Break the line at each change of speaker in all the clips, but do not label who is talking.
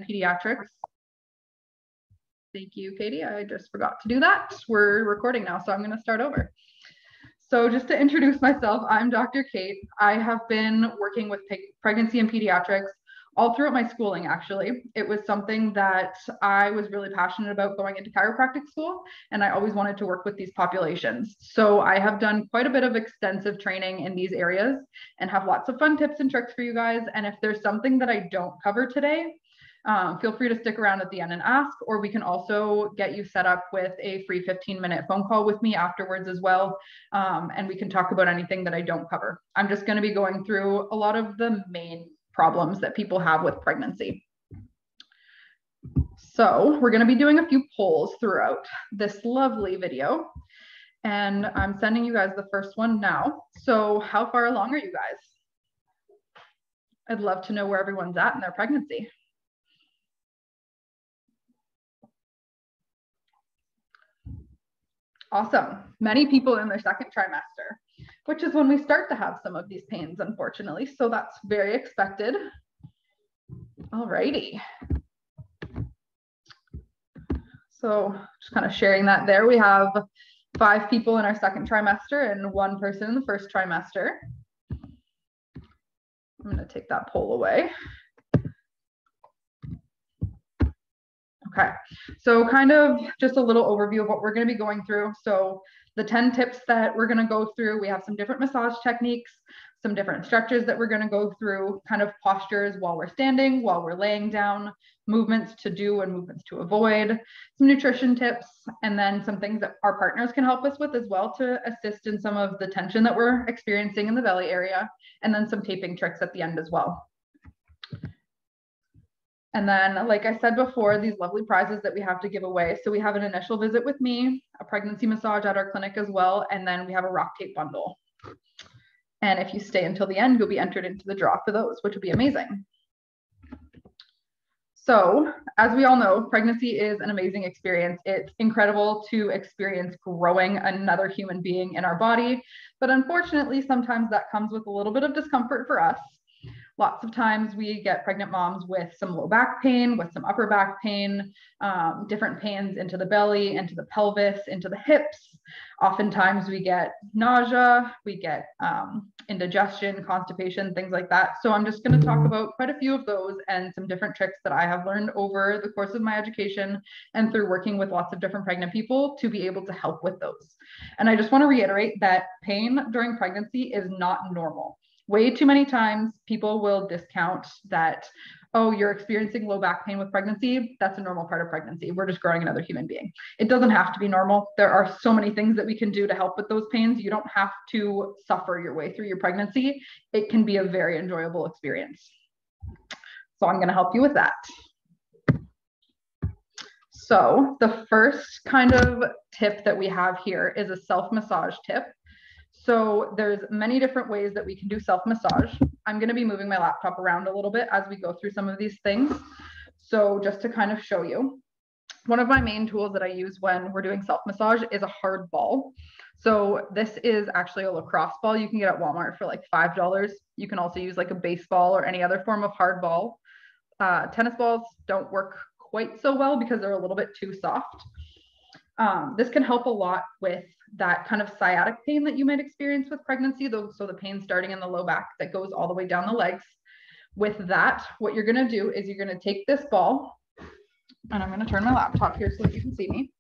Pediatrics. Thank you, Katie. I just forgot to do that. We're recording now, so I'm going to start over. So just to introduce myself, I'm Dr. Kate. I have been working with pregnancy and pediatrics all throughout my schooling, actually. It was something that I was really passionate about going into chiropractic school, and I always wanted to work with these populations. So I have done quite a bit of extensive training in these areas and have lots of fun tips and tricks for you guys. And if there's something that I don't cover today, feel free to stick around at the end and ask, or we can also get you set up with a free 15-minute phone call with me afterwards as well. And we can talk about anything that I don't cover. I'm just going to be going through a lot of the main problems that people have with pregnancy. So we're going to be doing a few polls throughout this lovely video. And I'm sending you guys the first one now. So how far along are you guys? I'd love to know where everyone's at in their pregnancy. Awesome. Many people in their second trimester, which is when we start to have some of these pains, unfortunately. So that's very expected. All righty. So just kind of sharing that there. We have 5 people in our second trimester and 1 person in the first trimester. I'm going to take that poll away. Okay, so kind of just a little overview of what we're going to be going through. So the 10 tips that we're going to go through, we have some different massage techniques, some different stretches that we're going to go through, kind of postures while we're standing, while we're laying down, movements to do and movements to avoid, some nutrition tips, and then some things that our partners can help us with as well to assist in some of the tension that we're experiencing in the belly area, and then some taping tricks at the end as well. And then, like I said before, these lovely prizes that we have to give away. So we have an initial visit with me, a pregnancy massage at our clinic as well, and then we have a rock tape bundle. And if you stay until the end, you'll be entered into the draw for those, which would be amazing. So as we all know, pregnancy is an amazing experience. It's incredible to experience growing another human being in our body. But unfortunately, sometimes that comes with a little bit of discomfort for us. Lots of times we get pregnant moms with some low back pain, with some upper back pain, different pains into the belly, into the pelvis, into the hips. Oftentimes we get nausea, we get indigestion, constipation, things like that. So I'm just going to talk about quite a few of those and some different tricks that I have learned over the course of my education and through working with lots of different pregnant people to be able to help with those. And I just want to reiterate that pain during pregnancy is not normal. Way too many times people will discount that, oh, you're experiencing low back pain with pregnancy. That's a normal part of pregnancy. We're just growing another human being. It doesn't have to be normal. There are so many things that we can do to help with those pains. You don't have to suffer your way through your pregnancy. It can be a very enjoyable experience. So I'm going to help you with that. So the first kind of tip that we have here is a self-massage tip. So there's many different ways that we can do self-massage. I'm going to be moving my laptop around a little bit as we go through some of these things. So just to kind of show you, one of my main tools that I use when we're doing self-massage is a hard ball. So this is actually a lacrosse ball you can get at Walmart for like $5. You can also use like a baseball or any other form of hard ball. Tennis balls don't work quite so well because they're a little bit too soft. This can help a lot with that kind of sciatic pain that you might experience with pregnancy, so the pain starting in the low back that goes all the way down the legs. With that, what you're going to do is you're going to take this ball, and I'm going to turn my laptop here so that you can see me.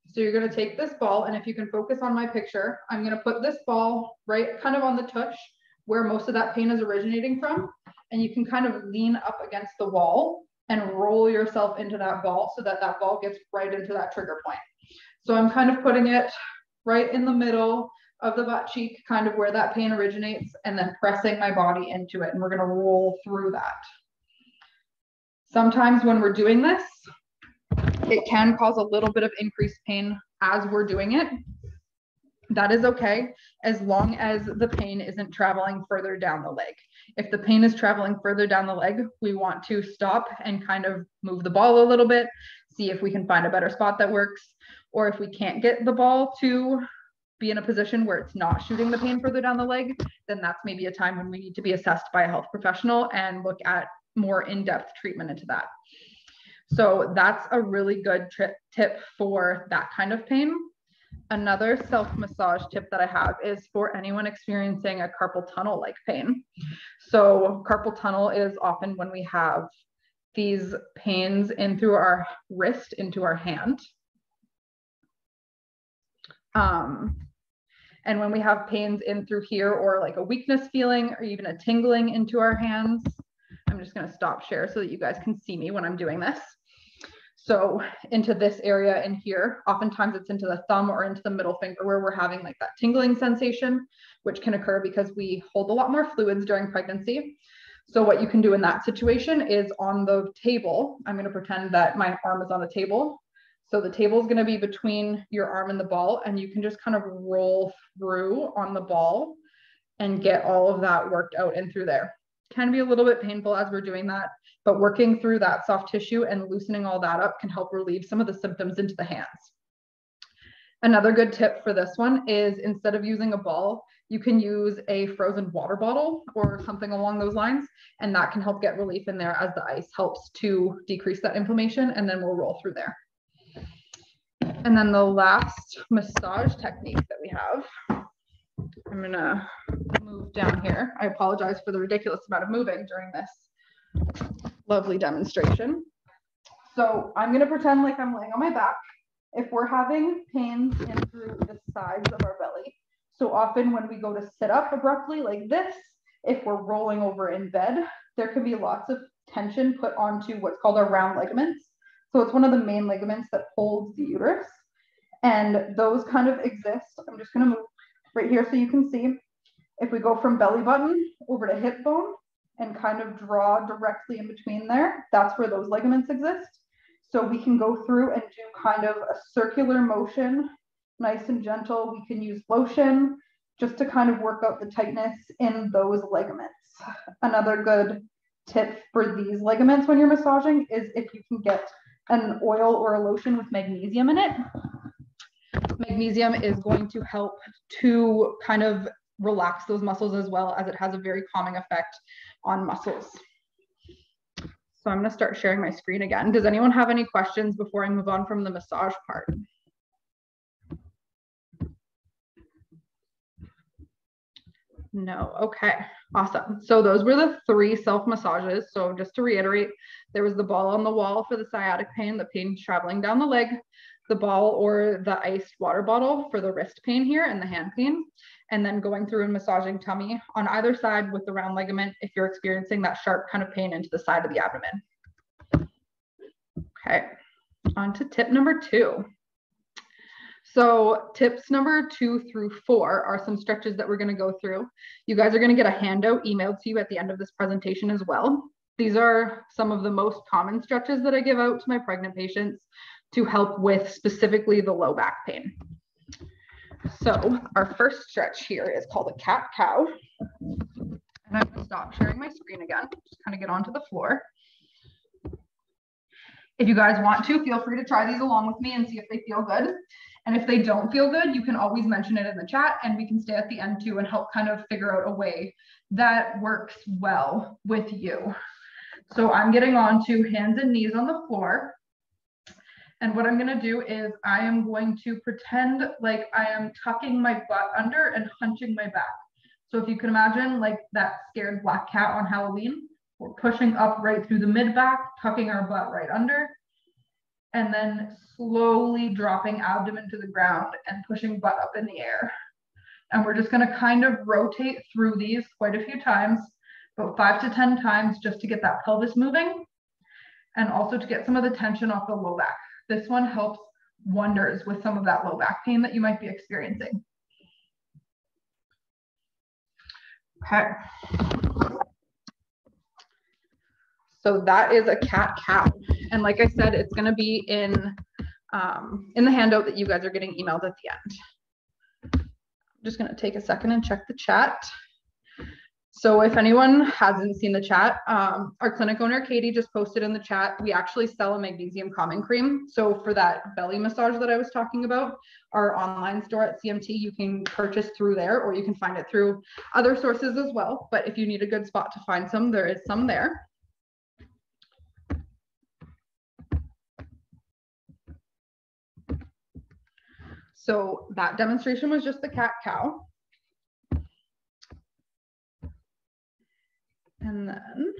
So you're going to take this ball, and if you can focus on my picture, I'm going to put this ball right kind of on the tush where most of that pain is originating from, and you can kind of lean up against the wall and roll yourself into that ball so that that ball gets right into that trigger point. So I'm kind of putting it right in the middle of the butt cheek, kind of where that pain originates, and then pressing my body into it. And we're going to roll through that. Sometimes when we're doing this, it can cause a little bit of increased pain as we're doing it. That is okay, as long as the pain isn't traveling further down the leg. If the pain is traveling further down the leg, we want to stop and kind of move the ball a little bit, see if we can find a better spot that works. Or if we can't get the ball to be in a position where it's not shooting the pain further down the leg, then that's maybe a time when we need to be assessed by a health professional and look at more in-depth treatment into that. So that's a really good tip for that kind of pain. Another self-massage tip that I have is for anyone experiencing a carpal tunnel-like pain. So carpal tunnel is often when we have these pains in through our wrist into our hand. And when we have pains in through here, or like a weakness feeling or even a tingling into our hands, I'm just going to stop share so that you guys can see me when I'm doing this. So into this area in here, oftentimes it's into the thumb or into the middle finger where we're having like that tingling sensation, which can occur because we hold a lot more fluids during pregnancy. So what you can do in that situation is on the table, I'm going to pretend that my arm is on the table. So the table is going to be between your arm and the ball, and you can just kind of roll through on the ball and get all of that worked out and through there. Can be a little bit painful as we're doing that, but working through that soft tissue and loosening all that up can help relieve some of the symptoms into the hands. Another good tip for this one is, instead of using a ball, you can use a frozen water bottle or something along those lines, and that can help get relief in there as the ice helps to decrease that inflammation, and then we'll roll through there. And then the last massage technique that we have, I'm gonna move down here. I apologize for the ridiculous amount of moving during this lovely demonstration. So I'm gonna pretend like I'm laying on my back. If we're having pains in through the sides of our belly, so often when we go to sit up abruptly like this, if we're rolling over in bed, there can be lots of tension put onto what's called our round ligaments. So it's one of the main ligaments that holds the uterus. And those kind of exist. I'm just going to move right here so you can see. If we go from belly button over to hip bone and kind of draw directly in between there, that's where those ligaments exist. So we can go through and do kind of a circular motion, nice and gentle. We can use lotion just to kind of work out the tightness in those ligaments. Another good tip for these ligaments when you're massaging is if you can get an oil or a lotion with magnesium in it. Magnesium is going to help to kind of relax those muscles, as well as it has a very calming effect on muscles. So I'm going to start sharing my screen again. Does anyone have any questions before I move on from the massage part? No. Okay, awesome. So those were the 3 self-massages. So just to reiterate, there was the ball on the wall for the sciatic pain, the pain traveling down the leg, the ball or the iced water bottle for the wrist pain here and the hand pain, and then going through and massaging tummy on either side with the round ligament if you're experiencing that sharp kind of pain into the side of the abdomen. Okay, on to tip number 2. So tips number 2 through 4 are some stretches that we're going to go through. You guys are going to get a handout emailed to you at the end of this presentation as well. These are some of the most common stretches that I give out to my pregnant patients to help with specifically the low back pain. So our first stretch here is called a cat-cow. And I'm going to stop sharing my screen again, just kind of get onto the floor. If you guys want to, feel free to try these along with me and see if they feel good. And if they don't feel good, you can always mention it in the chat, and we can stay at the end too and help kind of figure out a way that works well with you. So I'm getting on to hands and knees on the floor. And what I'm going to do is I am going to pretend like I am tucking my butt under and hunching my back. So if you can imagine like that scared black cat on Halloween, we're pushing up right through the mid back, tucking our butt right under, and then slowly dropping abdomen to the ground and pushing butt up in the air. And we're just going to kind of rotate through these quite a few times, about 5 to 10 times, just to get that pelvis moving and also to get some of the tension off the low back. This one helps wonders with some of that low back pain that you might be experiencing. Okay. So that is a cat-cow. And like I said, it's going to be in the handout that you guys are getting emailed at the end. I'm just going to take a second and check the chat. So if anyone hasn't seen the chat, our clinic owner, Katie, just posted in the chat, we actually sell a magnesium calming cream. So for that belly massage that I was talking about, our online store at CMT, you can purchase through there, or you can find it through other sources as well. But if you need a good spot to find some, there is some there. So that demonstration was just the cat-cow. And then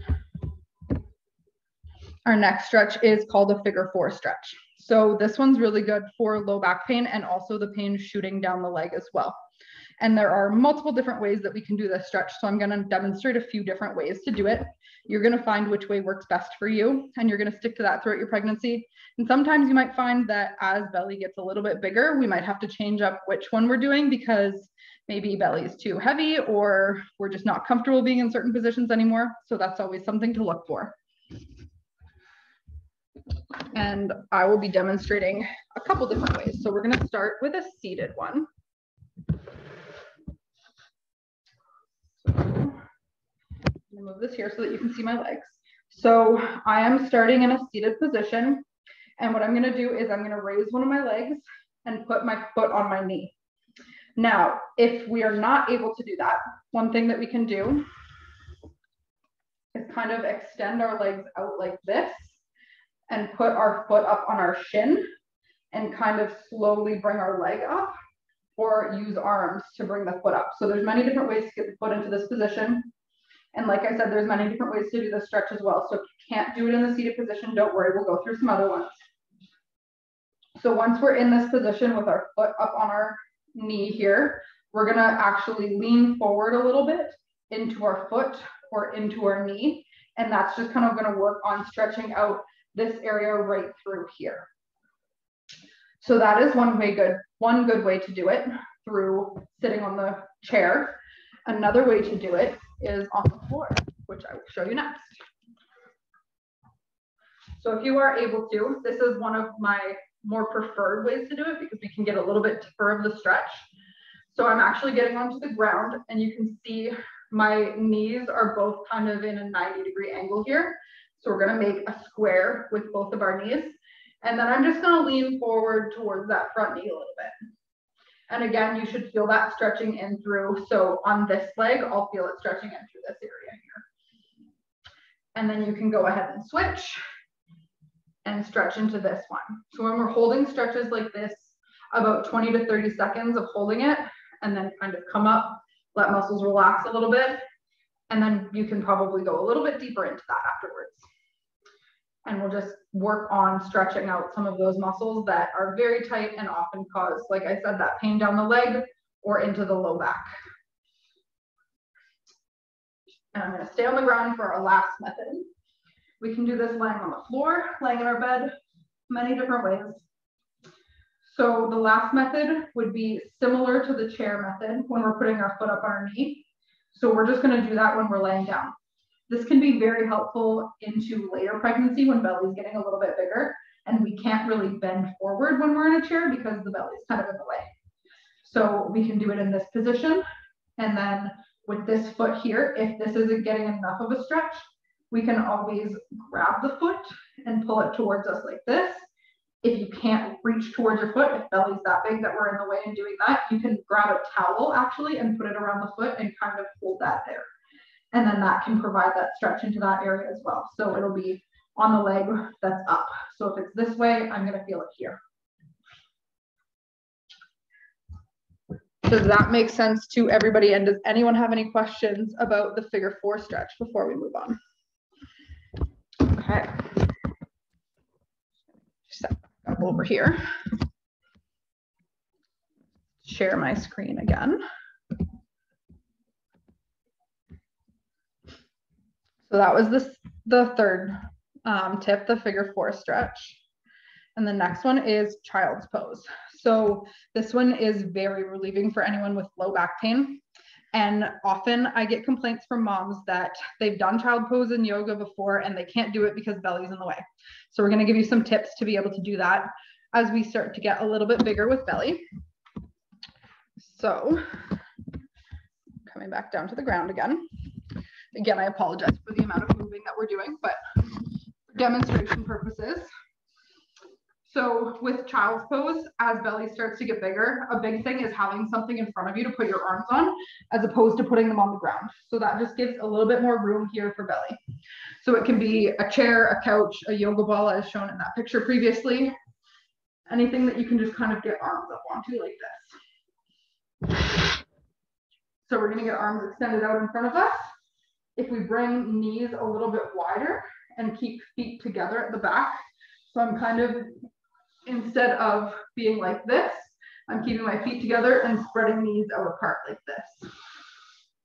our next stretch is called a figure 4 stretch. So this one's really good for low back pain and also the pain shooting down the leg as well. And there are multiple different ways that we can do this stretch. So I'm going to demonstrate a few different ways to do it. You're going to find which way works best for you, and you're going to stick to that throughout your pregnancy. And sometimes you might find that as belly gets a little bit bigger, we might have to change up which one we're doing because maybe belly is too heavy or we're just not comfortable being in certain positions anymore. So that's always something to look for. And I will be demonstrating a couple different ways. So we're going to start with a seated one. So I'm going to move this here so that you can see my legs. So I am starting in a seated position. And what I'm going to do is I'm going to raise one of my legs and put my foot on my knee. Now, if we are not able to do that, one thing that we can do is kind of extend our legs out like this and put our foot up on our shin and kind of slowly bring our leg up, or use arms to bring the foot up. So there's many different ways to get the foot into this position. And like I said, there's many different ways to do this stretch as well. So if you can't do it in the seated position, don't worry, we'll go through some other ones. So once we're in this position with our foot up on our knee here, we're going to actually lean forward a little bit into our foot or into our knee. And that's just kind of going to work on stretching out this area right through here. So that is one good way to do it, through sitting on the chair. Another way to do it is on the floor, which I will show you next. So if you are able to, this is one of my more preferred ways to do it because we can get a little bit deeper of the stretch. So I'm actually getting onto the ground, and you can see my knees are both kind of in a 90-degree angle here. So we're going to make a square with both of our knees. And then I'm just going to lean forward towards that front knee a little bit. And again, you should feel that stretching in through. So on this leg, I'll feel it stretching in through this area here. And then you can go ahead and switch and stretch into this one. So when we're holding stretches like this, about 20 to 30 seconds of holding it, and then kind of come up, let muscles relax a little bit. And then you can probably go a little bit deeper into that afterwards. And we'll just work on stretching out some of those muscles that are very tight and often cause, like I said, that pain down the leg or into the low back. And I'm going to stay on the ground for our last method. We can do this lying on the floor, laying in our bed, many different ways. So the last method would be similar to the chair method when we're putting our foot up on our knee. So we're just going to do that when we're laying down. This can be very helpful into later pregnancy when belly's getting a little bit bigger and we can't really bend forward when we're in a chair because the belly's kind of in the way. So we can do it in this position. And then with this foot here, if this isn't getting enough of a stretch, we can always grab the foot and pull it towards us like this. If you can't reach towards your foot, if belly's that big that we're in the way and doing that, you can grab a towel actually and put it around the foot and kind of hold that there. And then that can provide that stretch into that area as well. So it'll be on the leg that's up. So if it's this way, I'm going to feel it here. Does that make sense to everybody? And does anyone have any questions about the figure 4 stretch before we move on? Okay. Set back up over here. Share my screen again. So that was the third tip, the figure 4 stretch. And the next one is child's pose. So this one is very relieving for anyone with low back pain. And often I get complaints from moms that they've done child pose in yoga before and they can't do it because belly's in the way. So we're going to give you some tips to be able to do that as we start to get a little bit bigger with belly. So coming back down to the ground again. Again, I apologize for the amount of moving that we're doing, but for demonstration purposes. So with child's pose, as belly starts to get bigger, a big thing is having something in front of you to put your arms on, as opposed to putting them on the ground. So that just gives a little bit more room here for belly. So it can be a chair, a couch, a yoga ball, as shown in that picture previously. Anything that you can just kind of get arms up onto like this. So we're going to get arms extended out in front of us. If we bring knees a little bit wider and keep feet together at the back. So I'm kind of, instead of being like this, I'm keeping my feet together and spreading knees out apart like this.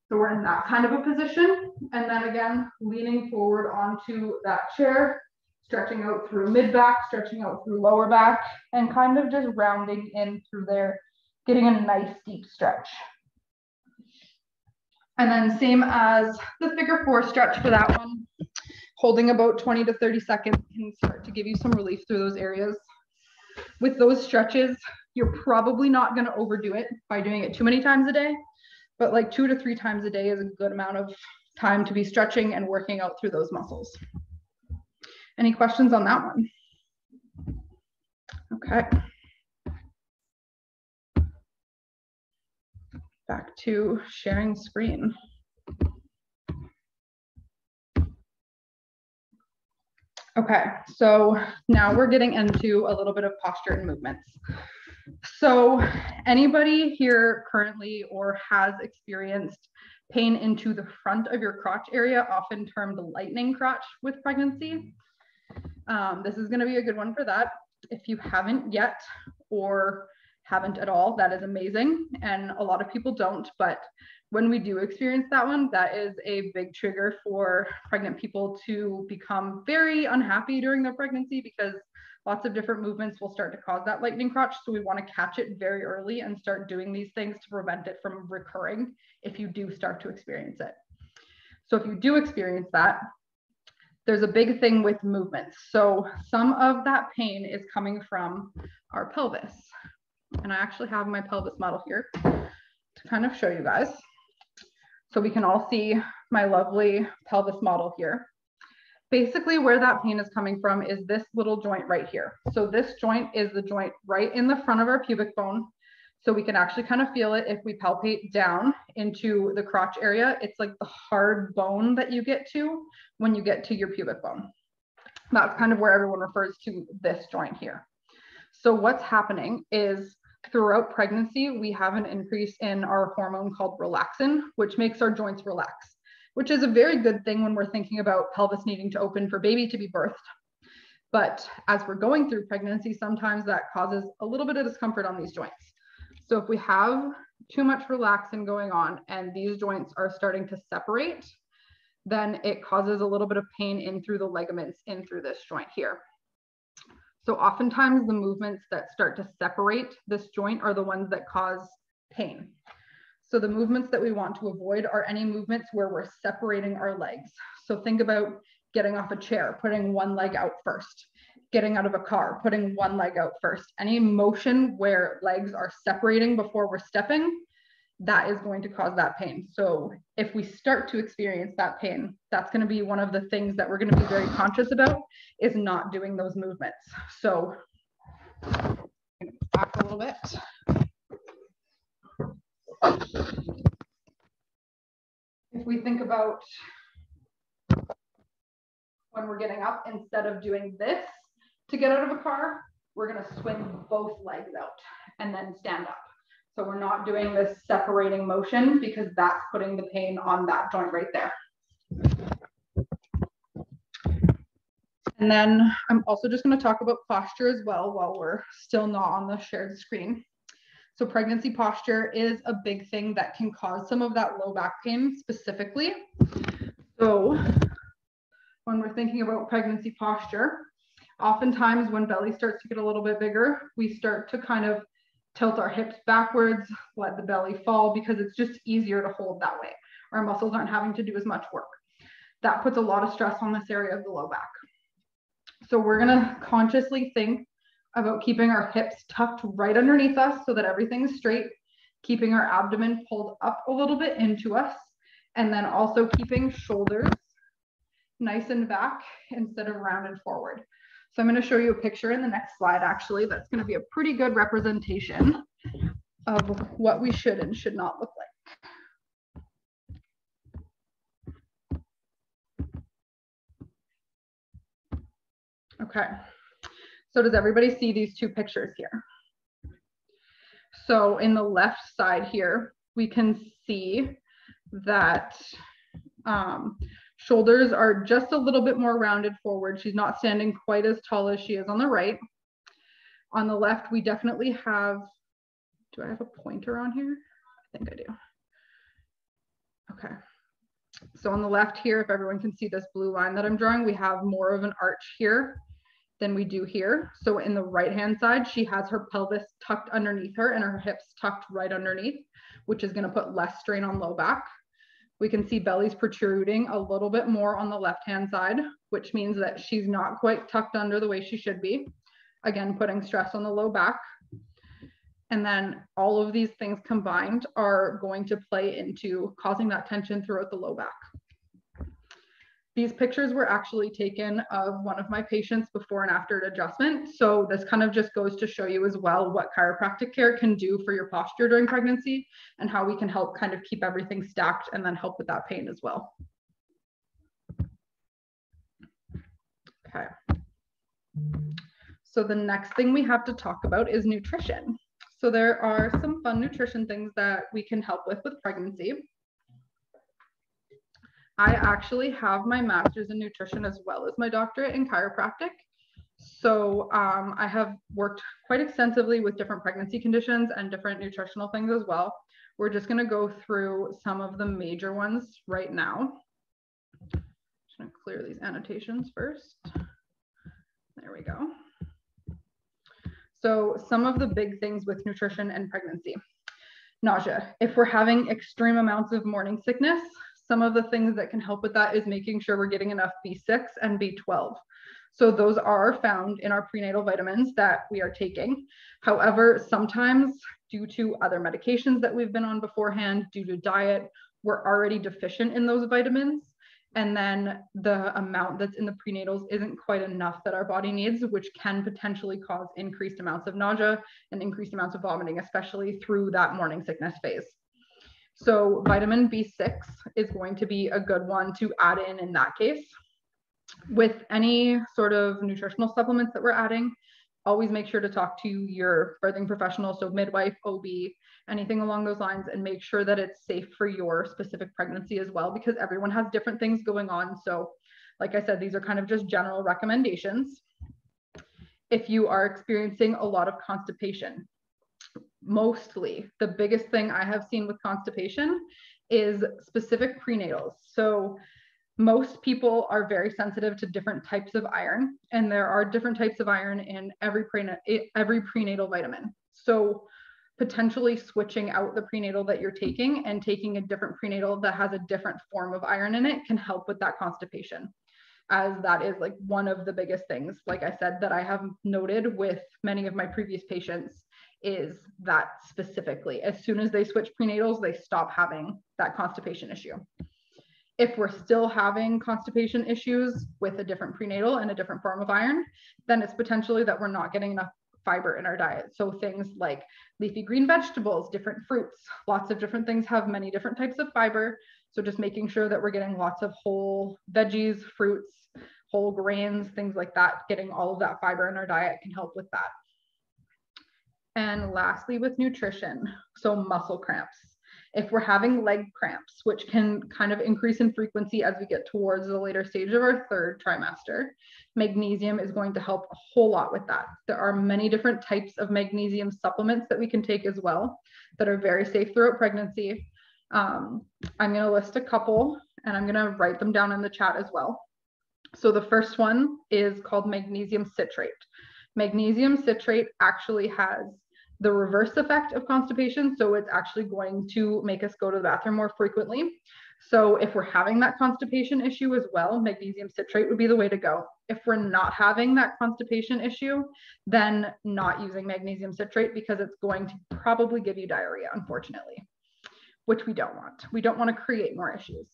So we're in that kind of a position. And then again, leaning forward onto that chair, stretching out through mid back, stretching out through lower back, and kind of just rounding in through there, getting a nice deep stretch. And then same as the figure 4 stretch for that one, holding about 20 to 30 seconds can start to give you some relief through those areas. With those stretches, you're probably not going to overdo it by doing it too many times a day, but like 2 to 3 times a day is a good amount of time to be stretching and working out through those muscles. Any questions on that one? Okay. Back to sharing screen. Okay, so now we're getting into a little bit of posture and movements. So anybody here currently or has experienced pain into the front of your crotch area, often termed lightning crotch with pregnancy? This is going to be a good one for that. If you haven't yet or haven't at all, that is amazing. And a lot of people don't, but when we do experience that one, that is a big trigger for pregnant people to become very unhappy during their pregnancy, because lots of different movements will start to cause that lightning crotch. So we want to catch it very early and start doing these things to prevent it from recurring if you do start to experience it. So if you do experience that, there's a big thing with movements. So some of that pain is coming from our pelvis. And I actually have my pelvis model here to kind of show you guys. So we can all see my lovely pelvis model here. Basically where that pain is coming from is this little joint right here. So this joint is the joint right in the front of our pubic bone. So we can actually kind of feel it if we palpate down into the crotch area. It's like the hard bone that you get to when you get to your pubic bone. That's kind of where everyone refers to this joint here. So what's happening is throughout pregnancy, we have an increase in our hormone called relaxin, which makes our joints relax, which is a very good thing when we're thinking about pelvis needing to open for baby to be birthed. But as we're going through pregnancy, sometimes that causes a little bit of discomfort on these joints. So if we have too much relaxin going on and these joints are starting to separate, then it causes a little bit of pain in through the ligaments in through this joint here. So oftentimes the movements that start to separate this joint are the ones that cause pain. So the movements that we want to avoid are any movements where we're separating our legs. So think about getting off a chair, putting one leg out first, getting out of a car, putting one leg out first. Any motion where legs are separating before we're stepping, that is going to cause that pain. So if we start to experience that pain, that's going to be one of the things that we're going to be very conscious about, is not doing those movements. So back a little bit. If we think about when we're getting up, instead of doing this to get out of a car, we're going to swing both legs out and then stand up. So we're not doing this separating motion, because that's putting the pain on that joint right there. And then I'm also just going to talk about posture as well while we're still not on the shared screen. So pregnancy posture is a big thing that can cause some of that low back pain specifically. So when we're thinking about pregnancy posture, oftentimes when belly starts to get a little bit bigger, we start to kind of tilt our hips backwards, let the belly fall, because it's just easier to hold that way. Our muscles aren't having to do as much work. That puts a lot of stress on this area of the low back. So we're gonna consciously think about keeping our hips tucked right underneath us so that everything's straight, keeping our abdomen pulled up a little bit into us, And then also keeping shoulders nice and back instead of rounded forward. So I'm going to show you a picture in the next slide, actually, that's going to be a pretty good representation of what we should and should not look like. Okay, so does everybody see these two pictures here? So in the left side here, we can see that shoulders are just a little bit more rounded forward. She's not standing quite as tall as she is on the right. On the left, we definitely have, do I have a pointer on here? I think I do. Okay. So on the left here, if everyone can see this blue line that I'm drawing, we have more of an arch here than we do here. So in the right-hand side, she has her pelvis tucked underneath her and her hips tucked right underneath, which is going to put less strain on low back. We can see belly's protruding a little bit more on the left-hand side, which means that she's not quite tucked under the way she should be. Again, putting stress on the low back. And then all of these things combined are going to play into causing that tension throughout the low back. These pictures were actually taken of one of my patients before and after an adjustment. So this kind of just goes to show you as well what chiropractic care can do for your posture during pregnancy and how we can help kind of keep everything stacked and then help with that pain as well. Okay. So the next thing we have to talk about is nutrition. So there are some fun nutrition things that we can help with pregnancy. I actually have my master's in nutrition as well as my doctorate in chiropractic. So I have worked quite extensively with different pregnancy conditions and different nutritional things as well. We're just going to go through some of the major ones right now. Just going to clear these annotations first. There we go. So some of the big things with nutrition and pregnancy. Nausea. If we're having extreme amounts of morning sickness, some of the things that can help with that is making sure we're getting enough B6 and B12. So those are found in our prenatal vitamins that we are taking. However, sometimes due to other medications that we've been on beforehand, due to diet, we're already deficient in those vitamins. And then the amount that's in the prenatals isn't quite enough that our body needs, which can potentially cause increased amounts of nausea and increased amounts of vomiting, especially through that morning sickness phase. So vitamin B6 is going to be a good one to add in that case. With any sort of nutritional supplements that we're adding, always make sure to talk to your birthing professional, so midwife, OB, anything along those lines, and make sure that it's safe for your specific pregnancy as well, because everyone has different things going on. So like I said, these are kind of just general recommendations. If you are experiencing a lot of constipation, mostly the biggest thing I have seen with constipation is specific prenatals. So most people are very sensitive to different types of iron, and there are different types of iron in every prenatal vitamin. So potentially switching out the prenatal that you're taking and taking a different prenatal that has a different form of iron in it can help with that constipation, as that is like one of the biggest things, like I said, that I have noted with many of my previous patients, is that specifically as soon as they switch prenatals, they stop having that constipation issue. If we're still having constipation issues with a different prenatal and a different form of iron, then it's potentially that we're not getting enough fiber in our diet. So things like leafy green vegetables, different fruits, lots of different things have many different types of fiber. So just making sure that we're getting lots of whole veggies, fruits, whole grains, things like that, getting all of that fiber in our diet can help with that. And lastly, with nutrition, so muscle cramps. If we're having leg cramps, which can kind of increase in frequency as we get towards the later stage of our third trimester, magnesium is going to help a whole lot with that. There are many different types of magnesium supplements that we can take as well that are very safe throughout pregnancy. I'm going to list a couple and I'm going to write them down in the chat as well. So the first one is called magnesium citrate. Magnesium citrate actually has the reverse effect of constipation. So it's actually going to make us go to the bathroom more frequently. So if we're having that constipation issue as well, magnesium citrate would be the way to go. If we're not having that constipation issue, then not using magnesium citrate, because it's going to probably give you diarrhea, unfortunately. which we don't want. We don't want to create more issues.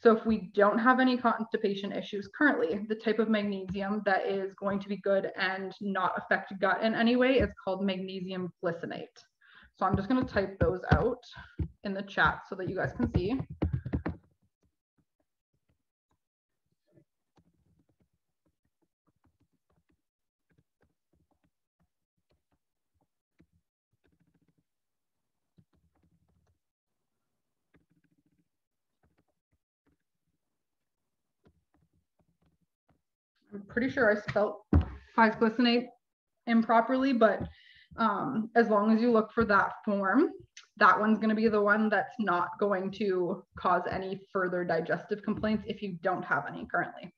So if we don't have any constipation issues currently, the type of magnesium that is going to be good and not affect gut in any way is called magnesium glycinate. So I'm just going to type those out in the chat so that you guys can see. I'm pretty sure I spelled 5-glycinate improperly, but as long as you look for that form, that one's going to be the one that's not going to cause any further digestive complaints if you don't have any currently.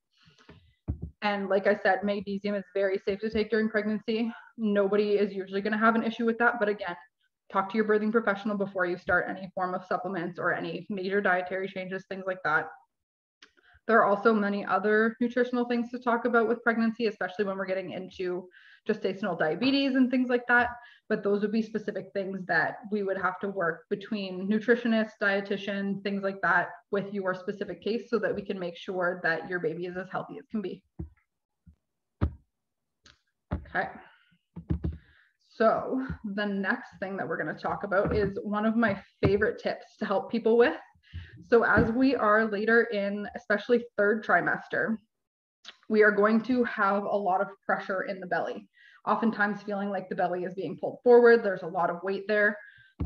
And like I said, magnesium is very safe to take during pregnancy. Nobody is usually going to have an issue with that. But again, talk to your birthing professional before you start any form of supplements or any major dietary changes, things like that. There are also many other nutritional things to talk about with pregnancy, especially when we're getting into gestational diabetes and things like that. But those would be specific things that we would have to work between nutritionists, dietitian, things like that with your specific case so that we can make sure that your baby is as healthy as can be. Okay. So the next thing that we're going to talk about is one of my favorite tips to help people with. So as we are later in, especially third trimester, we are going to have a lot of pressure in the belly, oftentimes feeling like the belly is being pulled forward. There's a lot of weight there.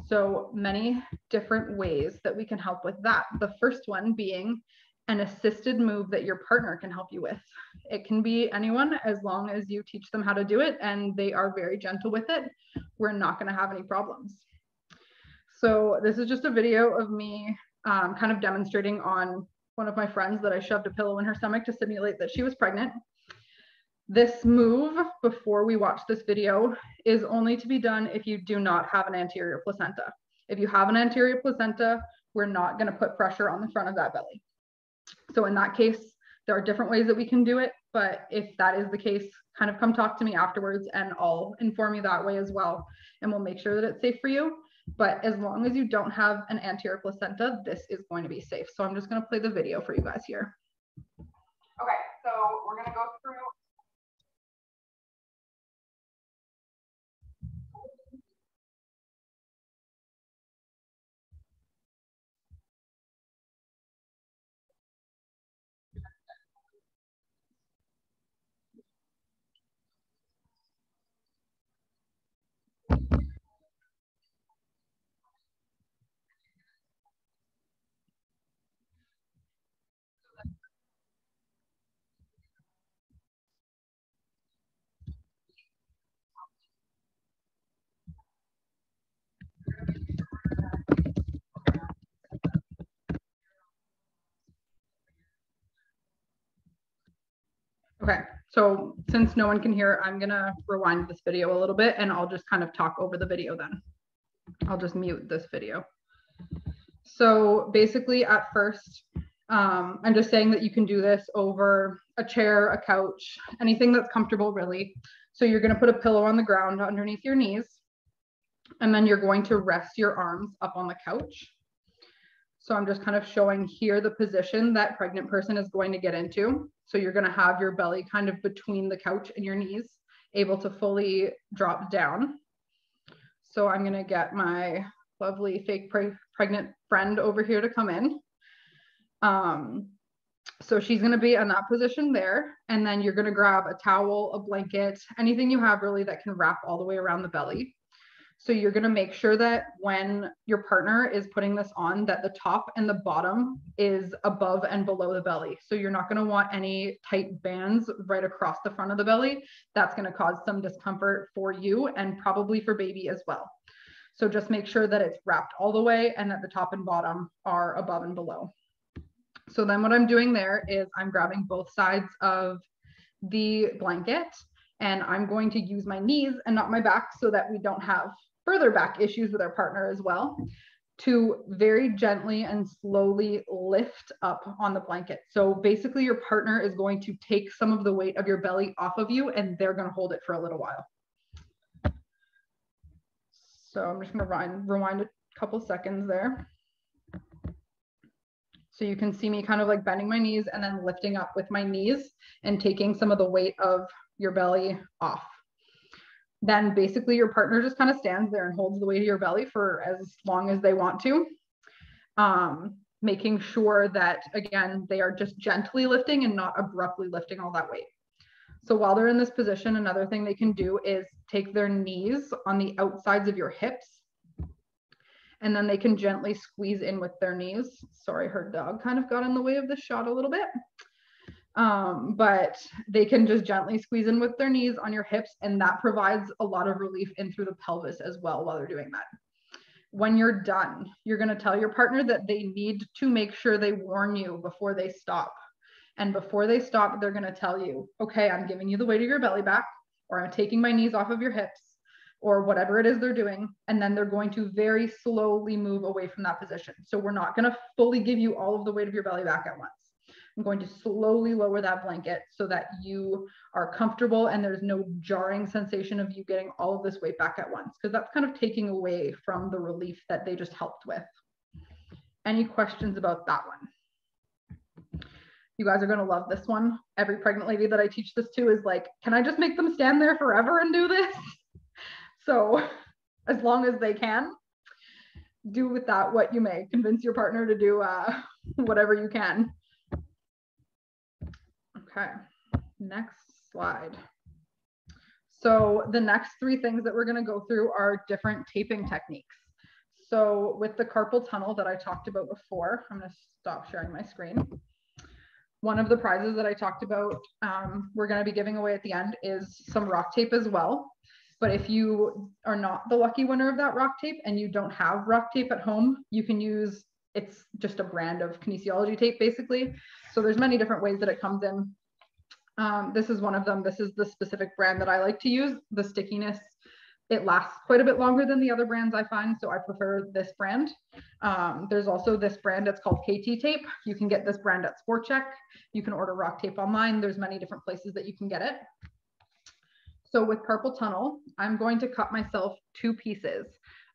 So many different ways that we can help with that. The first one being an assisted move that your partner can help you with. It can be anyone as long as you teach them how to do it and they are very gentle with it. We're not going to have any problems. So this is just a video of me kind of demonstrating on one of my friends that I shoved a pillow in her stomach to simulate that she was pregnant. This move, before we watch this video, is only to be done if you do not have an anterior placenta. If you have an anterior placenta, we're not going to put pressure on the front of that belly. So in that case, there are different ways that we can do it, but if that is the case, kind of come talk to me afterwards and I'll inform you that way as well. And we'll make sure that it's safe for you. But as long as you don't have an anterior placenta, this is going to be safe. So I'm just going to play the video for you guys here. Okay, so we're going to go through. Okay, so since no one can hear, I'm gonna rewind this video a little bit and I'll just kind of talk over the video then. I'll just mute this video. So basically at first, I'm just saying that you can do this over a chair, a couch, anything that's comfortable really. So you're gonna put a pillow on the ground underneath your knees, and then you're going to rest your arms up on the couch. So I'm just kind of showing here the position that pregnant person is going to get into. So you're going to have your belly kind of between the couch and your knees, able to fully drop down. So I'm going to get my lovely fake pregnant friend over here to come in. So she's going to be in that position there. And then you're going to grab a towel, a blanket, anything you have really that can wrap all the way around the belly. So you're going to make sure that when your partner is putting this on, that the top and the bottom is above and below the belly. So you're not going to want any tight bands right across the front of the belly. That's going to cause some discomfort for you and probably for baby as well. So just make sure that it's wrapped all the way and that the top and bottom are above and below. So then what I'm doing there is I'm grabbing both sides of the blanket and I'm going to use my knees and not my back so that we don't have further back issues with our partner as well, to very gently and slowly lift up on the blanket. So basically your partner is going to take some of the weight of your belly off of you and they're going to hold it for a little while. So I'm just going to rewind a couple seconds there. So you can see me kind of like bending my knees and then lifting up with my knees and taking some of the weight of your belly off. Then basically your partner just kind of stands there and holds the weight of your belly for as long as they want to. Making sure that, again, they are just gently lifting and not abruptly lifting all that weight. So while they're in this position, another thing they can do is take their knees on the outsides of your hips, and then they can gently squeeze in with their knees. Sorry, her dog kind of got in the way of the shot a little bit. But they can just gently squeeze in with their knees on your hips, and that provides a lot of relief in through the pelvis as well while they're doing that. When you're done, you're going to tell your partner that they need to make sure they warn you before they stop. And before they stop, they're going to tell you, okay, I'm giving you the weight of your belly back, or I'm taking my knees off of your hips, or whatever it is they're doing. And then they're going to very slowly move away from that position. So we're not going to fully give you all of the weight of your belly back at once. I'm going to slowly lower that blanket so that you are comfortable and there's no jarring sensation of you getting all of this weight back at once, because that's kind of taking away from the relief that they just helped with. Any questions about that one? You guys are going to love this one. Every pregnant lady that I teach this to is like, can I just make them stand there forever and do this? So as long as they can, do with that what you may. Convince your partner to do whatever you can. Okay, next slide. So the next three things that we're going to go through are different taping techniques. So with the carpal tunnel that I talked about before, I'm going to stop sharing my screen. One of the prizes that I talked about, we're going to be giving away at the end, is some rock tape as well. But if you are not the lucky winner of that rock tape and you don't have rock tape at home, you can use, it's just a brand of kinesiology tape basically. So there's many different ways that it comes in. This is one of them. This is the specific brand that I like to use. The stickiness, it lasts quite a bit longer than the other brands I find, so I prefer this brand. There's also this brand that's called Kaite tape. You can get this brand at Sport Check. You can order rock tape online. There's many different places that you can get it. So with carpal tunnel, I'm going to cut myself 2 pieces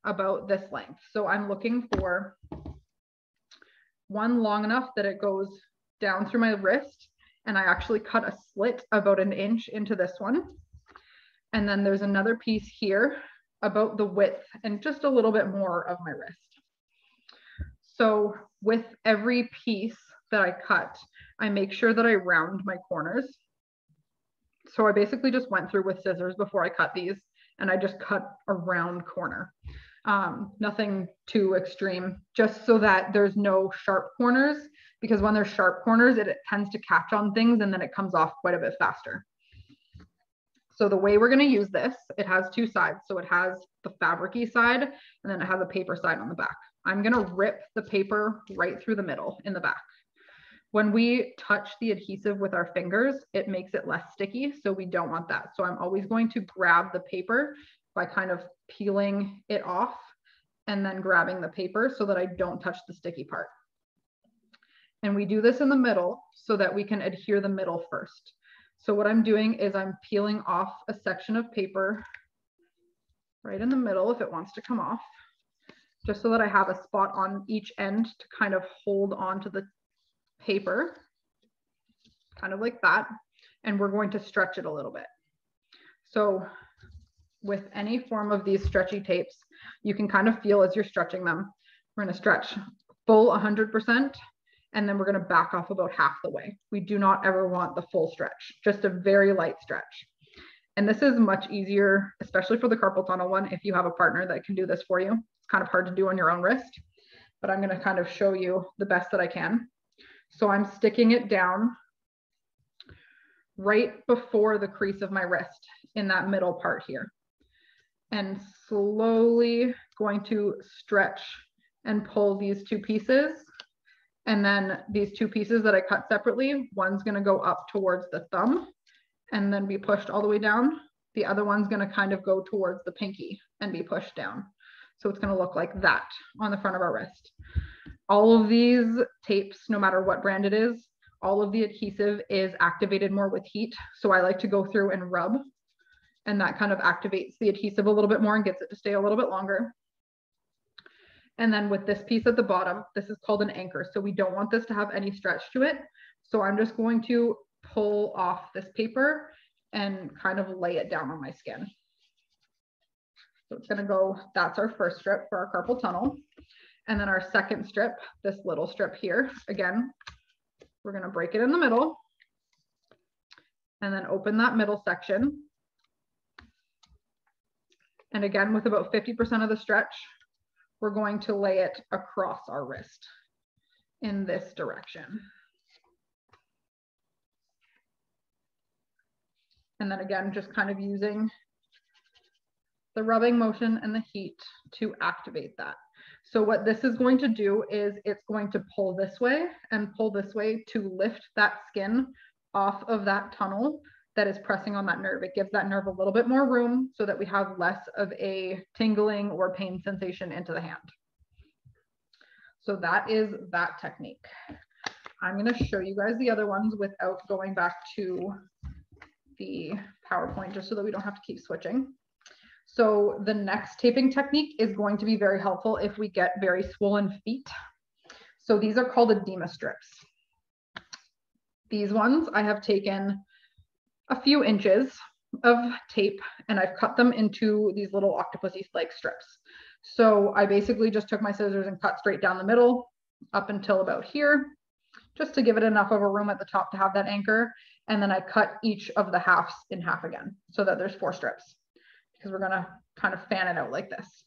about this length. So I'm looking for one long enough that it goes down through my wrist, and I actually cut a slit about 1 inch into this one. And then there's another piece here about the width and just a little bit more of my wrist. So with every piece that I cut, I make sure that I round my corners. So I basically just went through with scissors before I cut these, and I just cut a round corner. Nothing too extreme, just so that there's no sharp corners, because when there's sharp corners, it tends to catch on things and then it comes off quite a bit faster. So the way we're going to use this, it has 2 sides. So it has the fabric-y side, and then it has a paper side on the back. I'm going to rip the paper right through the middle in the back. When we touch the adhesive with our fingers, it makes it less sticky, so we don't want that. So I'm always going to grab the paper by kind of peeling it off and then grabbing the paper so that I don't touch the sticky part. And we do this in the middle so that we can adhere the middle first. So what I'm doing is I'm peeling off a section of paper right in the middle if it wants to come off, just so that I have a spot on each end to kind of hold on to the paper, kind of like that. And we're going to stretch it a little bit. So with any form of these stretchy tapes, you can kind of feel as you're stretching them. We're going to stretch full 100%, and then we're going to back off about half the way. We do not ever want the full stretch, just a very light stretch. And this is much easier, especially for the carpal tunnel one, if you have a partner that can do this for you. It's kind of hard to do on your own wrist, but I'm going to kind of show you the best that I can. So I'm sticking it down right before the crease of my wrist in that middle part here, and slowly going to stretch and pull these 2 pieces. And then these 2 pieces that I cut separately, one's going to go up towards the thumb and then be pushed all the way down. The other one's going to kind of go towards the pinky and be pushed down. So it's going to look like that on the front of our wrist. All of these tapes, no matter what brand it is, all of the adhesive is activated more with heat. So I like to go through and rub, and that kind of activates the adhesive a little bit more and gets it to stay a little bit longer. And then with this piece at the bottom, this is called an anchor. So we don't want this to have any stretch to it. So I'm just going to pull off this paper and kind of lay it down on my skin. So it's gonna go, that's our first strip for our carpal tunnel. And then our second strip, this little strip here, again, we're gonna break it in the middle and then open that middle section. And again, with about 50% of the stretch, we're going to lay it across our wrist in this direction. And then again, just kind of using the rubbing motion and the heat to activate that. So what this is going to do is it's going to pull this way and pull this way to lift that skin off of that tunnel that is pressing on that nerve. It gives that nerve a little bit more room so that we have less of a tingling or pain sensation into the hand. So that is that technique. I'm going to show you guys the other ones without going back to the PowerPoint, just so that we don't have to keep switching. So the next taping technique is going to be very helpful if we get very swollen feet. So these are called edema strips. These ones I have taken a few inches of tape and I've cut them into these little octopusy-like strips. So I basically just took my scissors and cut straight down the middle up until about here, just to give it enough of a room at the top to have that anchor. And then I cut each of the halves in half again so that there's 4 strips, because we're gonna kind of fan it out like this.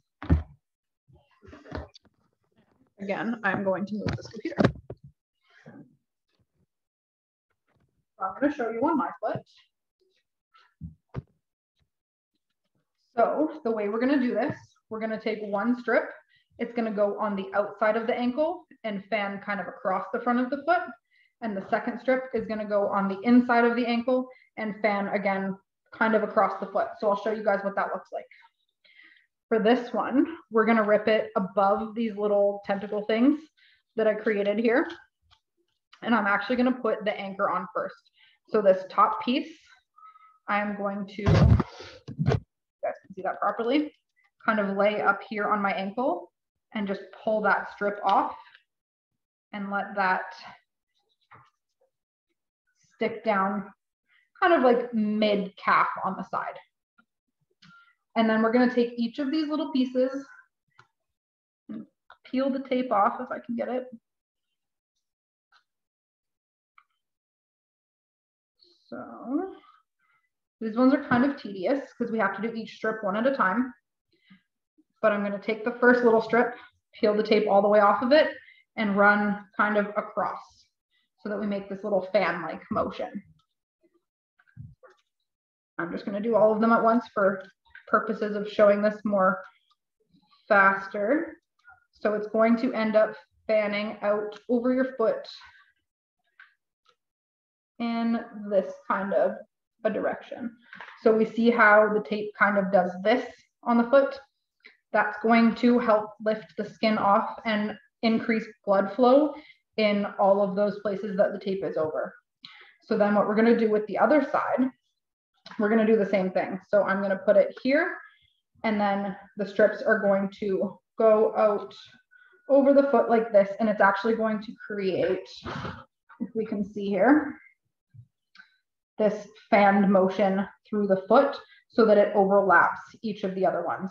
Again, I'm going to move this computer. I'm going to show you on my foot. So the way we're going to do this, we're going to take one strip. It's going to go on the outside of the ankle and fan kind of across the front of the foot. And the second strip is going to go on the inside of the ankle and fan again, kind of across the foot. So I'll show you guys what that looks like. For this one, we're going to rip it above these little tentacle things that I created here. And I'm actually going to put the anchor on first. So this top piece, I'm going to, you guys can see that properly, kind of lay up here on my ankle and just pull that strip off and let that stick down kind of like mid calf on the side. And then we're going to take each of these little pieces and peel the tape off if I can get it. So these ones are kind of tedious because we have to do each strip one at a time. But I'm going to take the first little strip, peel the tape all the way off of it, and run kind of across so that we make this little fan-like motion. I'm just going to do all of them at once for purposes of showing this more faster. So it's going to end up fanning out over your foot in this kind of a direction. So we see how the tape kind of does this on the foot. That's going to help lift the skin off and increase blood flow in all of those places that the tape is over. So then what we're going to do with the other side, we're going to do the same thing. So I'm going to put it here, and then the strips are going to go out over the foot like this, and it's actually going to create, if we can see here, this fanned motion through the foot so that it overlaps each of the other ones.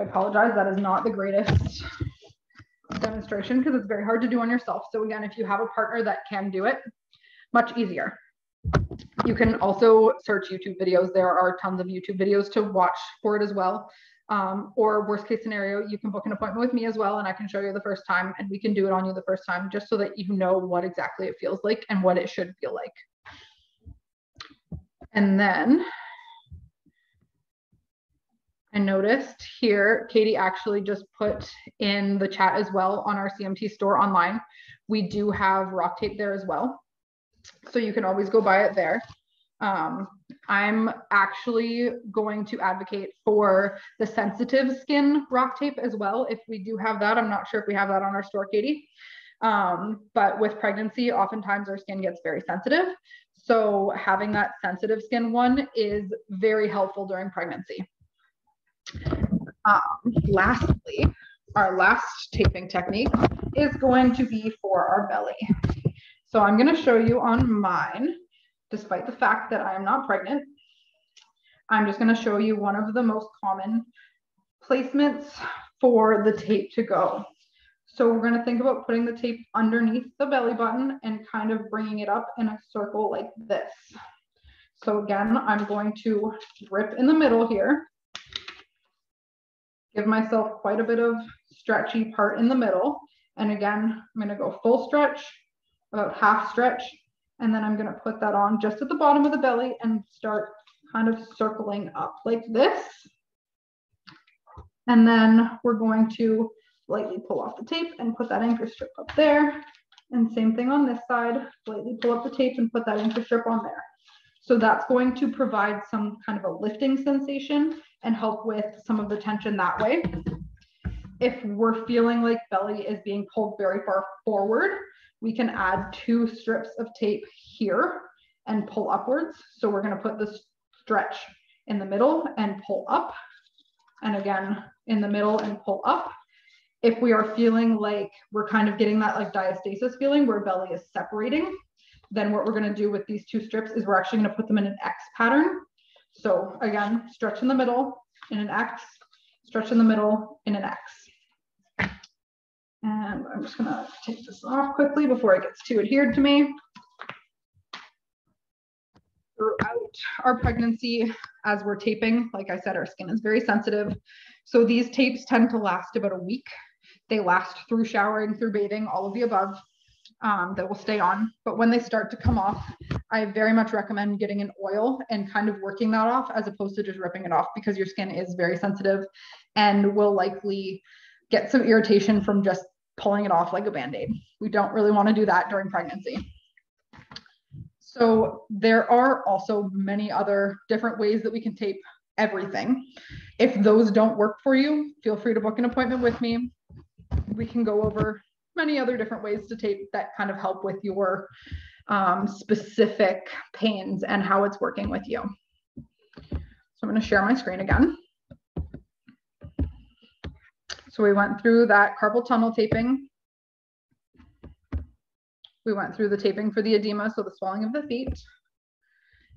I apologize, that is not the greatest demonstration because it's very hard to do on yourself. So again, if you have a partner that can do it, much easier. You can also search YouTube videos. There are tons of YouTube videos to watch for it as well. Or worst case scenario, you can book an appointment with me as well, and I can show you the first time, and we can do it on you the first time, just so that you know what exactly it feels like and what it should feel like. And then I noticed here, Katie actually just put in the chat as well on our CMT store online. We do have rock tape there as well, so you can always go buy it there. I'm actually going to advocate for the sensitive skin rock tape as well. If we do have that, I'm not sure if we have that on our store, Katie. But with pregnancy, oftentimes our skin gets very sensitive. So having that sensitive skin one is very helpful during pregnancy. Lastly, our last taping technique is going to be for our belly. So I'm going to show you on mine, despite the fact that I am not pregnant. I'm just going to show you one of the most common placements for the tape to go. So we're going to think about putting the tape underneath the belly button and kind of bringing it up in a circle like this. So again, I'm going to rip in the middle here. Give myself quite a bit of stretchy part in the middle. And again, I'm going to go full stretch, about half stretch, and then I'm going to put that on just at the bottom of the belly and start kind of circling up like this. And then we're going to lightly pull off the tape and put that anchor strip up there. And same thing on this side, lightly pull up the tape and put that anchor strip on there. So that's going to provide some kind of a lifting sensation and help with some of the tension that way. If we're feeling like belly is being pulled very far forward, we can add 2 strips of tape here and pull upwards. So we're going to put the stretch in the middle and pull up. And again, in the middle and pull up. If we are feeling like we're kind of getting that like diastasis feeling where belly is separating, then what we're going to do with these 2 strips is we're actually going to put them in an X pattern. So again, stretch in the middle in an X, stretch in the middle in an X. And I'm just going to take this off quickly before it gets too adhered to me. Throughout our pregnancy, as we're taping, like I said, our skin is very sensitive. So these tapes tend to last about a week. They last through showering, through bathing, all of the above. That will stay on. But when they start to come off, I very much recommend getting an oil and kind of working that off as opposed to just ripping it off, because your skin is very sensitive and will likely get some irritation from just pulling it off like a Band-Aid. We don't really want to do that during pregnancy. So there are also many other different ways that we can tape everything. If those don't work for you, feel free to book an appointment with me. We can go over many other different ways to tape that kind of help with your specific pains and how it's working with you. So I'm going to share my screen again. So we went through that carpal tunnel taping. We went through the taping for the edema, so the swelling of the feet.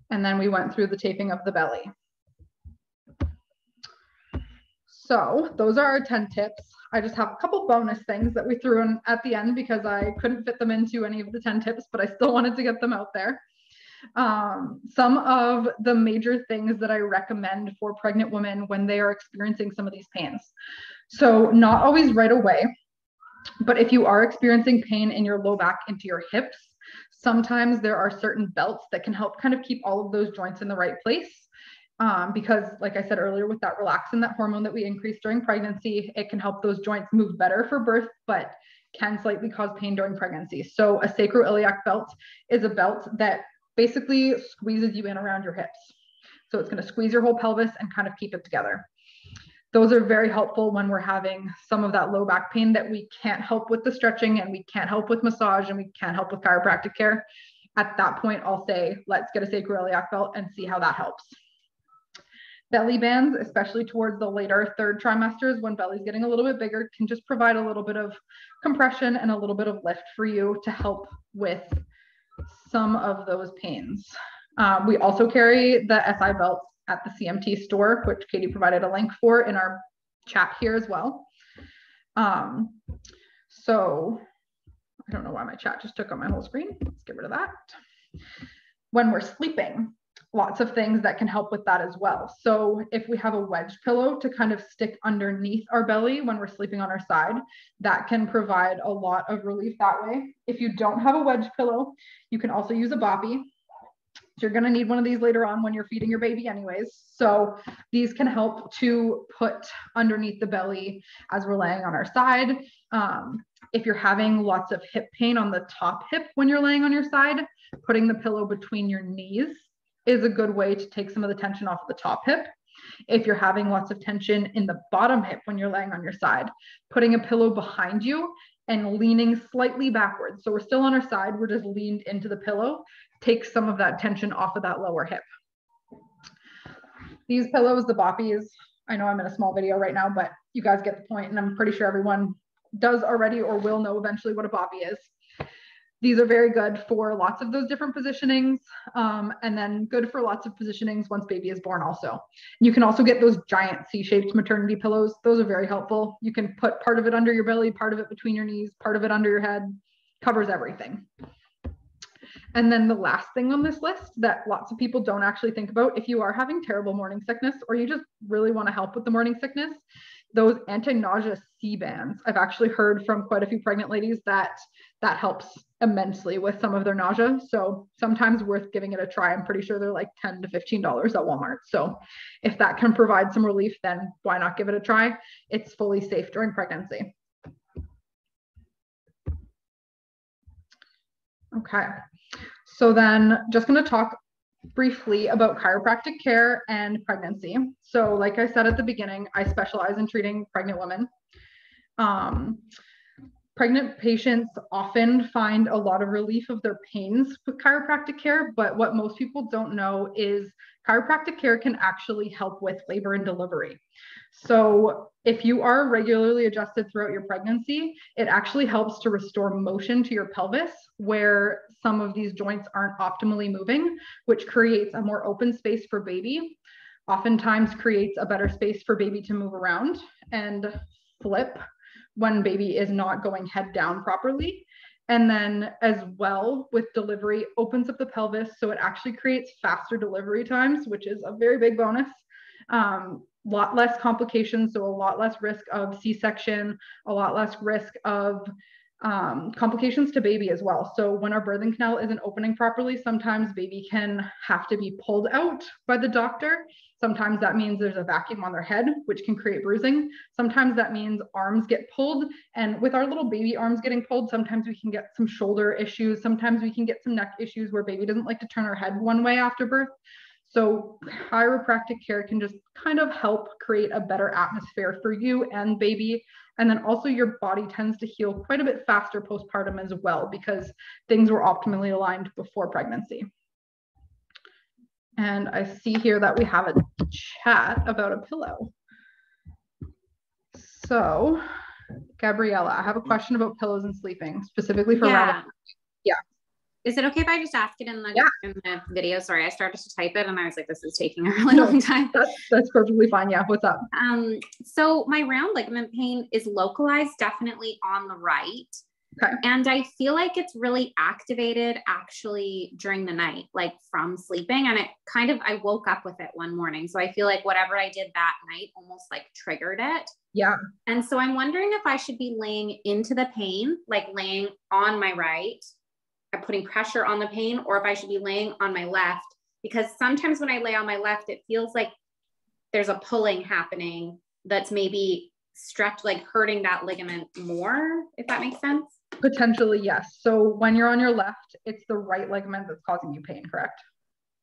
And then we went through the taping of the belly. So those are our 10 tips. I just have a couple bonus things that we threw in at the end because I couldn't fit them into any of the 10 tips, but I still wanted to get them out there. Some of the major things that I recommend for pregnant women when they are experiencing some of these pains. So not always right away, but if you are experiencing pain in your low back into your hips, sometimes there are certain belts that can help kind of keep all of those joints in the right place. Because like I said earlier, with that relaxin, that hormone that we increase during pregnancy, it can help those joints move better for birth, but can slightly cause pain during pregnancy. So a sacroiliac belt is a belt that basically squeezes you in around your hips. So it's going to squeeze your whole pelvis and kind of keep it together. Those are very helpful when we're having some of that low back pain that we can't help with the stretching and we can't help with massage and we can't help with chiropractic care. At that point, I'll say, let's get a sacroiliac belt and see how that helps. Belly bands, especially towards the later 3rd trimesters when belly's getting a little bit bigger, can just provide a little bit of compression and a little bit of lift for you to help with some of those pains. We also carry the SI belts at the CMT store, which Katie provided a link for in our chat here as well. So I don't know why my chat just took up my whole screen. Let's get rid of that. When we're sleeping, lots of things that can help with that as well. So if we have a wedge pillow to kind of stick underneath our belly when we're sleeping on our side, that can provide a lot of relief that way. If you don't have a wedge pillow, you can also use a boppy. You're going to need one of these later on when you're feeding your baby anyways. So these can help to put underneath the belly as we're laying on our side. If you're having lots of hip pain on the top hip when you're laying on your side, putting the pillow between your knees is a good way to take some of the tension off the top hip. If you're having lots of tension in the bottom hip when you're laying on your side, putting a pillow behind you and leaning slightly backwards. So we're still on our side, we're just leaned into the pillow, takes some of that tension off of that lower hip. These pillows, the boppies, I know I'm in a small video right now, but you guys get the point, and I'm pretty sure everyone does already or will know eventually what a bobby is. These are very good for lots of those different positionings, and then good for lots of positionings once baby is born also. You can also get those giant C-shaped maternity pillows. Those are very helpful. You can put part of it under your belly, part of it between your knees, part of it under your head, covers everything. And then the last thing on this list that lots of people don't actually think about, if you are having terrible morning sickness or you just really want to help with the morning sickness, those anti-nausea C-bands. I've actually heard from quite a few pregnant ladies that that helps immensely with some of their nausea. So sometimes worth giving it a try. I'm pretty sure they're like $10 to $15 at Walmart. So if that can provide some relief, then why not give it a try? It's fully safe during pregnancy. Okay. So then just going to talk briefly about chiropractic care and pregnancy. So like I said at the beginning, I specialize in treating pregnant women. Pregnant patients often find a lot of relief of their pains with chiropractic care, but what most people don't know is chiropractic care can actually help with labor and delivery. So if you are regularly adjusted throughout your pregnancy, it actually helps to restore motion to your pelvis where some of these joints aren't optimally moving, which creates a more open space for baby, oftentimes creates a better space for baby to move around and flip when baby is not going head down properly. And then as well with delivery, opens up the pelvis. So it actually creates faster delivery times, which is a very big bonus. Lot less complications, so a lot less risk of C-section, a lot less risk of complications to baby as well. So when our birthing canal isn't opening properly, sometimes baby can have to be pulled out by the doctor. Sometimes that means there's a vacuum on their head, which can create bruising. Sometimes that means arms get pulled. And with our little baby arms getting pulled, sometimes we can get some shoulder issues. Sometimes we can get some neck issues where baby doesn't like to turn her head one way after birth. So chiropractic care can just kind of help create a better atmosphere for you and baby. And then also your body tends to heal quite a bit faster postpartum as well because things were optimally aligned before pregnancy. And I see here that we have a chat about a pillow. So Gabriella, I have a question about pillows and sleeping, specifically for
yeah.
Yeah.
Is it okay if I just ask it in the video? Sorry, I started to type it and I was like, this is taking a really long time.
That's perfectly fine. Yeah. What's up?
So my round ligament pain is localized definitely on the right.
Okay.
And I feel like it's really activated actually during the night, like from sleeping. And I woke up with it one morning. So I feel like whatever I did that night almost like triggered it.
Yeah.
And so I'm wondering if I should be laying into the pain, like laying on my right, putting pressure on the pain, or if I should be laying on my left, because sometimes when I lay on my left, it feels like there's a pulling happening that's maybe stretched, like hurting that ligament more, if that makes sense.
Potentially, yes. So when you're on your left, it's the right ligament that's causing you pain, correct?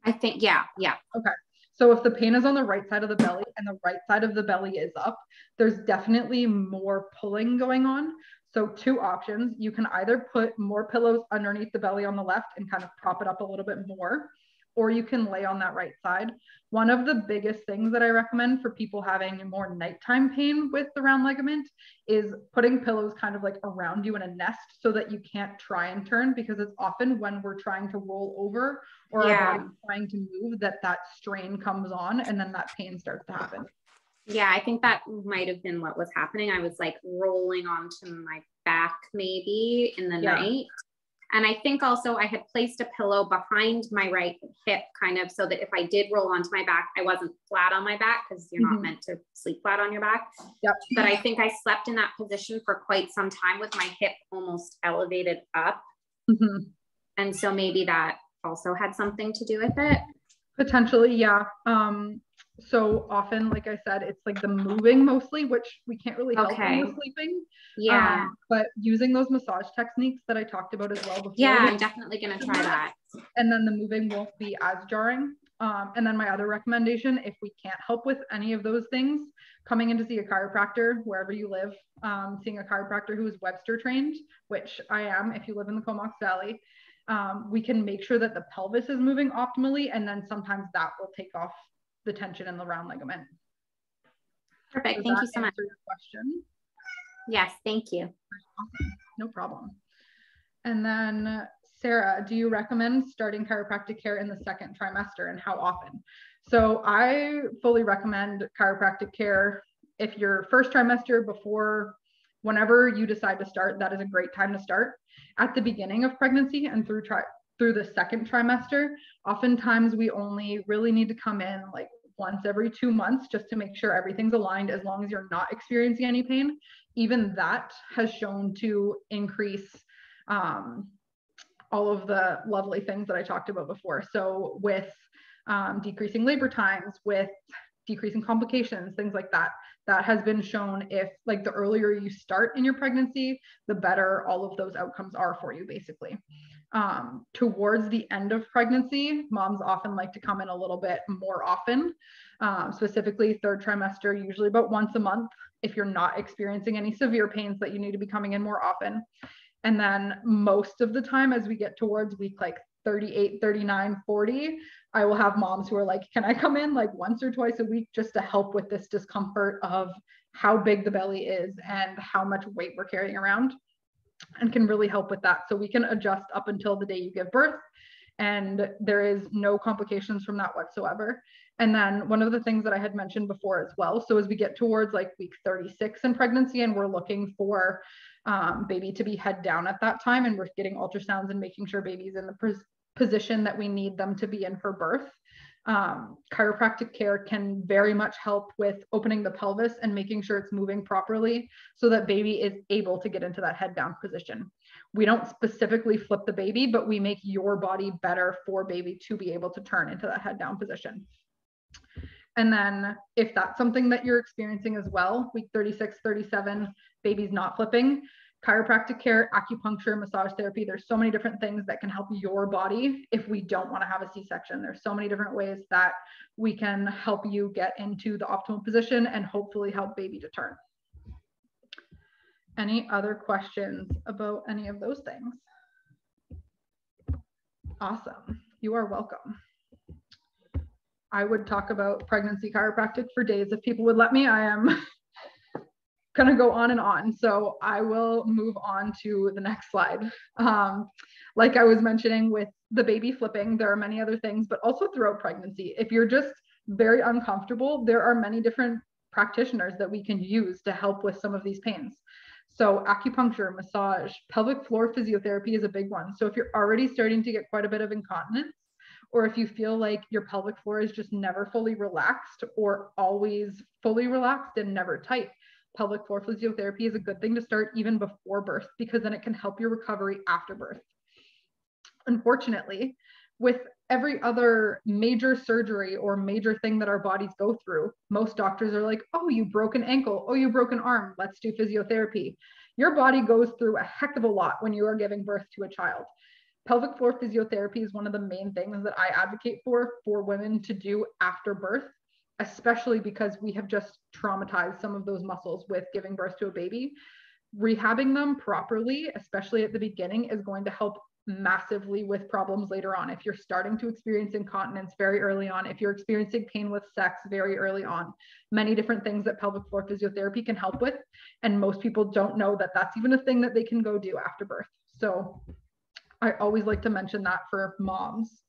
I think, yeah.
Okay. So if the pain is on the right side of the belly and the right side of the belly is up, there's definitely more pulling going on. So two options, you can either put more pillows underneath the belly on the left and kind of prop it up a little bit more, or you can lay on that right side. One of the biggest things that I recommend for people having more nighttime pain with the round ligament is putting pillows kind of like around you in a nest so that you can't try and turn, because it's often when we're trying to roll over or our body trying to move that strain comes on and then that pain starts to happen.
Yeah, I think that might have been what was happening. I was like rolling onto my back maybe in the night. And I think also I had placed a pillow behind my right hip kind of so that if I did roll onto my back, I wasn't flat on my back because you're not meant to sleep flat on your back.
Yep.
But I think I slept in that position for quite some time with my hip almost elevated up. And so maybe that also had something to do with it.
Potentially, yeah. So often, like I said, it's like the moving mostly, which we can't really help when we're sleeping.
Yeah.
But using those massage techniques that I talked about as well before.
Yeah, I'm definitely going to try that.
And then the moving won't be as jarring. And then my other recommendation, if we can't help with any of those things, coming in to see a chiropractor wherever you live, seeing a chiropractor who is Webster trained, which I am if you live in the Comox Valley. We can make sure that the pelvis is moving optimally, and then sometimes that will take off the tension in the round ligament.
Perfect.
Does
thank
that
you so much.
answer your question?
Yes, thank you.
Awesome. No problem. And then Sarah, do you recommend starting chiropractic care in the second trimester, and how often? So I fully recommend chiropractic care if your first trimester, before whenever you decide to start, that is a great time to start. At the beginning of pregnancy and through the second trimester, oftentimes we only really need to come in like once every 2 months just to make sure everything's aligned, as long as you're not experiencing any pain. Even that has shown to increase all of the lovely things that I talked about before. So with decreasing labor times, with decreasing complications, things like that, that has been shown. If like the earlier you start in your pregnancy, the better all of those outcomes are for you, basically. Towards the end of pregnancy, moms often like to come in a little bit more often, specifically third trimester, usually about once a month, if you're not experiencing any severe pains that you need to be coming in more often. And then most of the time, as we get towards week like 38, 39, 40, I will have moms who are like, can I come in like once or twice a week just to help with this discomfort of how big the belly is and how much weight we're carrying around, and can really help with that. So we can adjust up until the day you give birth, and there is no complications from that whatsoever. And then one of the things that I had mentioned before as well, so as we get towards like week 36 in pregnancy and we're looking for baby to be head down at that time, and we're getting ultrasounds and making sure baby's in the position that we need them to be in for birth, chiropractic care can very much help with opening the pelvis and making sure it's moving properly so that baby is able to get into that head down position. We don't specifically flip the baby, but we make your body better for baby to be able to turn into that head down position. And then if that's something that you're experiencing as well, week 36, 37, baby's not flipping, chiropractic care, acupuncture, massage therapy, there's so many different things that can help your body if we don't want to have a C-section. There's so many different ways that we can help you get into the optimal position and hopefully help baby to turn. Any other questions about any of those things? Awesome. You are welcome. I would talk about pregnancy chiropractic for days if people would let me. I am going to go on and on. So I will move on to the next slide. Like I was mentioning with the baby flipping, there are many other things, but also throughout pregnancy. If you're just very uncomfortable, there are many different practitioners that we can use to help with some of these pains. So acupuncture, massage, pelvic floor physiotherapy is a big one. So if you're already starting to get quite a bit of incontinence, or if you feel like your pelvic floor is just never fully relaxed or always fully relaxed and never tight, pelvic floor physiotherapy is a good thing to start even before birth, because then it can help your recovery after birth. Unfortunately, with every other major surgery or major thing that our bodies go through, most doctors are like, oh, you broke an ankle, oh, you broke an arm, let's do physiotherapy. Your body goes through a heck of a lot when you are giving birth to a child. Pelvic floor physiotherapy is one of the main things that I advocate for women to do after birth, especially because we have just traumatized some of those muscles with giving birth to a baby. Rehabbing them properly, especially at the beginning, is going to help massively with problems later on. If you're starting to experience incontinence very early on, if you're experiencing pain with sex very early on, many different things that pelvic floor physiotherapy can help with. And most people don't know that that's even a thing that they can go do after birth. So I always like to mention that for moms.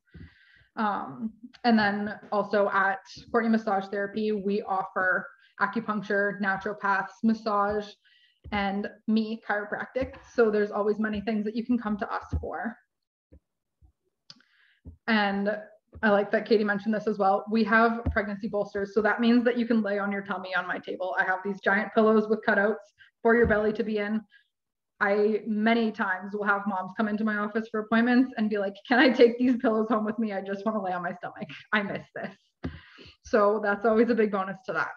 And then also at Courtney Massage Therapy, we offer acupuncture, naturopaths, massage, and me, chiropractic. So there's always many things that you can come to us for. And I like that Katie mentioned this as well. We have pregnancy bolsters. So that means that you can lay on your tummy on my table. I have these giant pillows with cutouts for your belly to be in. I many times will have moms come into my office for appointments and be like, can I take these pillows home with me? I just want to lay on my stomach. I miss this. So that's always a big bonus to that.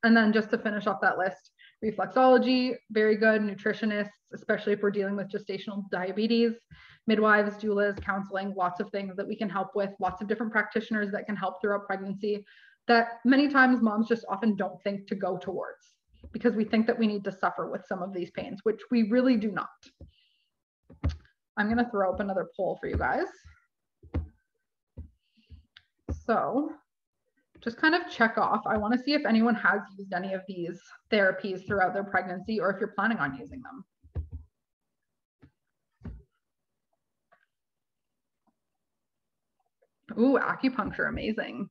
And then just to finish off that list, reflexology, very good. Nutritionists, especially if we're dealing with gestational diabetes, midwives, doulas, counseling, lots of things that we can help with, lots of different practitioners that can help throughout pregnancy that many times moms just often don't think to go towards, because we think that we need to suffer with some of these pains, which we really do not. I'm going to throw up another poll for you guys. So just kind of check off. I want to see if anyone has used any of these therapies throughout their pregnancy or if you're planning on using them. Ooh, acupuncture, amazing.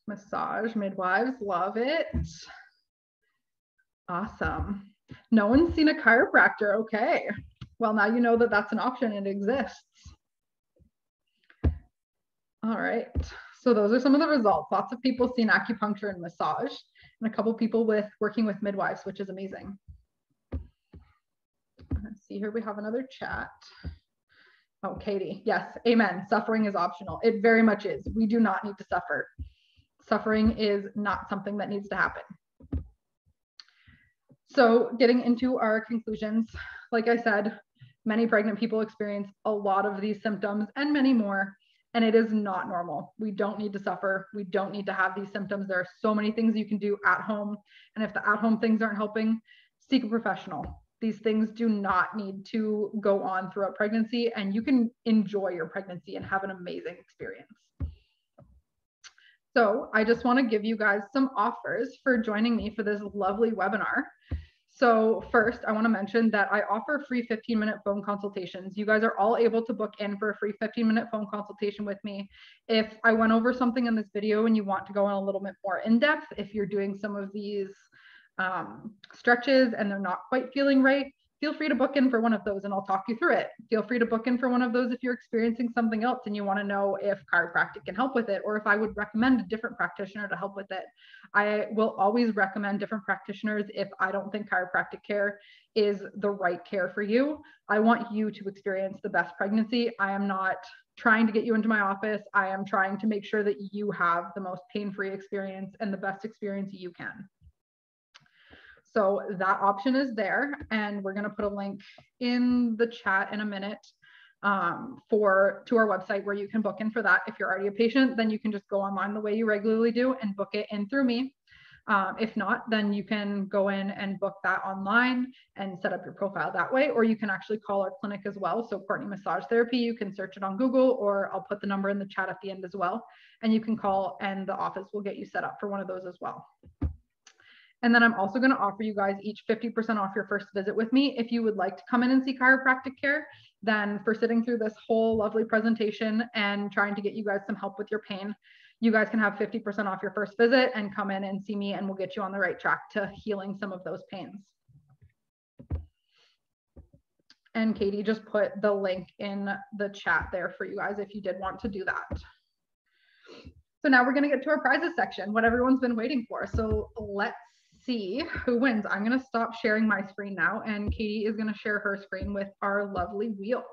Massage, midwives, love it. Awesome. No one's seen a chiropractor. Okay. Well, now you know that that's an option and it exists. All right. So those are some of the results. Lots of people seen acupuncture and massage, and a couple people working with midwives, which is amazing. Let's see here. We have another chat. Oh, Katie. Yes. Amen. Suffering is optional. It very much is. We do not need to suffer. Suffering is not something that needs to happen. So getting into our conclusions, like I said, many pregnant people experience a lot of these symptoms and many more, and it is not normal. We don't need to suffer. We don't need to have these symptoms. There are so many things you can do at home. And if the at-home things aren't helping, seek a professional. These things do not need to go on throughout pregnancy, and you can enjoy your pregnancy and have an amazing experience. So I just want to give you guys some offers for joining me for this lovely webinar. So first, I want to mention that I offer free 15-minute phone consultations. You guys are all able to book in for a free 15-minute phone consultation with me. If I went over something in this video and you want to go on a little bit more in depth, if you're doing some of these stretches and they're not quite feeling right, feel free to book in for one of those and I'll talk you through it. Feel free to book in for one of those if you're experiencing something else and you want to know if chiropractic can help with it, or if I would recommend a different practitioner to help with it. I will always recommend different practitioners if I don't think chiropractic care is the right care for you. I want you to experience the best pregnancy. I am not trying to get you into my office. I am trying to make sure that you have the most pain-free experience and the best experience you can. So that option is there, and we're going to put a link in the chat in a minute to our website where you can book in for that. If you're already a patient, then you can just go online the way you regularly do and book it in through me. If not, then you can go in and book that online and set up your profile that way, or you can actually call our clinic as well. So Courtney Massage Therapy, you can search it on Google, or I'll put the number in the chat at the end as well. And you can call and the office will get you set up for one of those as well. And then I'm also going to offer you guys each 50% off your first visit with me. If you would like to come in and see chiropractic care, then for sitting through this whole lovely presentation and trying to get you guys some help with your pain, you guys can have 50% off your first visit and come in and see me, and we'll get you on the right track to healing some of those pains. And Katie just put the link in the chat there for you guys if you did want to do that. So now we're going to get to our prizes section, what everyone's been waiting for. So let's see who wins. I'm going to stop sharing my screen now, and Katie is going to share her screen with our lovely wheel.